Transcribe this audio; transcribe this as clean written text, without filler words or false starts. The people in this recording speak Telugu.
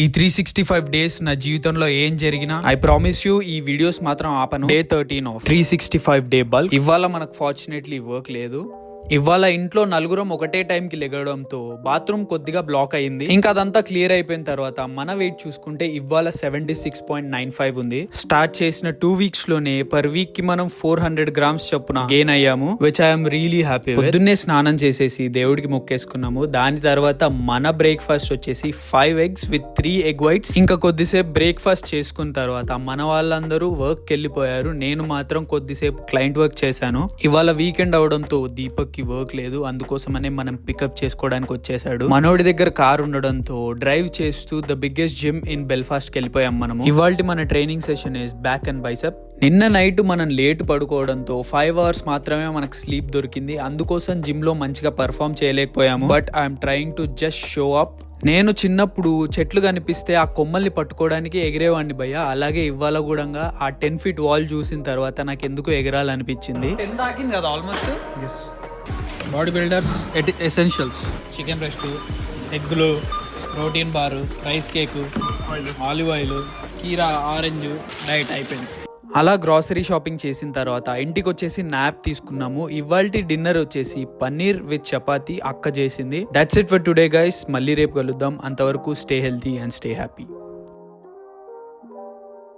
ఈ 365 డేస్ నా జీవితంలో ఏం జరిగినా ఐ ప్రామిస్ యూ ఈ వీడియోస్ మాత్రం ఆపను. Day 13 of 365 day bulk. ఇవాళ మనకు ఫార్చునేట్లీ వర్క్ లేదు. ఇవాళ ఇంట్లో నలుగురం ఒకటే టైంకి లెగడంతో బాత్రూమ్ కొద్దిగా బ్లాక్ అయింది. ఇంకా అదంతా క్లియర్ అయిపోయిన తర్వాత మన వెయిట్ చూసుకుంటే ఇవాళ 76.95 ఉంది. స్టార్ట్ చేసిన 2 వీక్స్ లోనే పర్ వీక్ కి మనం 400 grams చొప్పున గెయిన్ అయ్యాము, విచ్ ఐఎమ్ రియలీ హ్యాపీ. పొద్దున్నే స్నానం చేసేసి దేవుడికి మొక్కేసుకున్నాము. దాని తర్వాత మన బ్రేక్ఫాస్ట్ వచ్చేసి 5 eggs with 3 egg whites. ఇంకా కొద్దిసేపు బ్రేక్ఫాస్ట్ చేసుకున్న తర్వాత మన వాళ్ళందరూ వర్క్ వెళ్ళిపోయారు. నేను మాత్రం కొద్దిసేపు క్లయింట్ వర్క్ చేశాను. ఇవాళ వీకెండ్ అవడంతో దీపక్ కి వర్క్ లేదు, అందుకోసమనే మనం పికప్ చేసుకోవడానికి వచ్చేసాడు. మనోడి దగ్గర కార్ ఉండడంతో డ్రైవ్ చేస్తూ the biggest gym in Belfast కి వెళ్ళిపోయాం మనము. ఇవాల్టి మన training session is back and bicep. నిన్న నైట్ మనం లేట్ పడుకోవడంతో 5 hours మాత్రమే మనకు స్లీప్ దొరికింది. అందుకోసం జిమ్ లో మంచిగా పర్ఫామ్ చేయలేకపోయాము. But I'm trying to just show up. నేను చిన్నప్పుడు చెట్లు కనిపిస్తే ఆ కొమ్మల్ని పట్టుకోవడానికి ఎగిరేవాడిని భయ్య. అలాగే ఇవాళ కూడా ఆ 10 feet వాల్ చూసిన తర్వాత నాకు ఎందుకు ఎగరాలనిపించింది. 10 దాకింది కదా almost. Body builders essentials: chicken breast, ఎగ్గులు, protein bar, rice cake, olive oil, కీరా, ఆరెంజ్ డైట్ అయిపోయింది. అలా గ్రాసరీ షాపింగ్ చేసిన తర్వాత ఇంటికి వచ్చేసి నాప్ తీసుకున్నాము. ఇవాల్టి డిన్నర్ వచ్చేసి పన్నీర్ విత్ చపాతీ అక్క చేసింది. That's it for today guys. మళ్ళీ రేపు కలుద్దాం. అంతవరకు stay healthy and stay happy.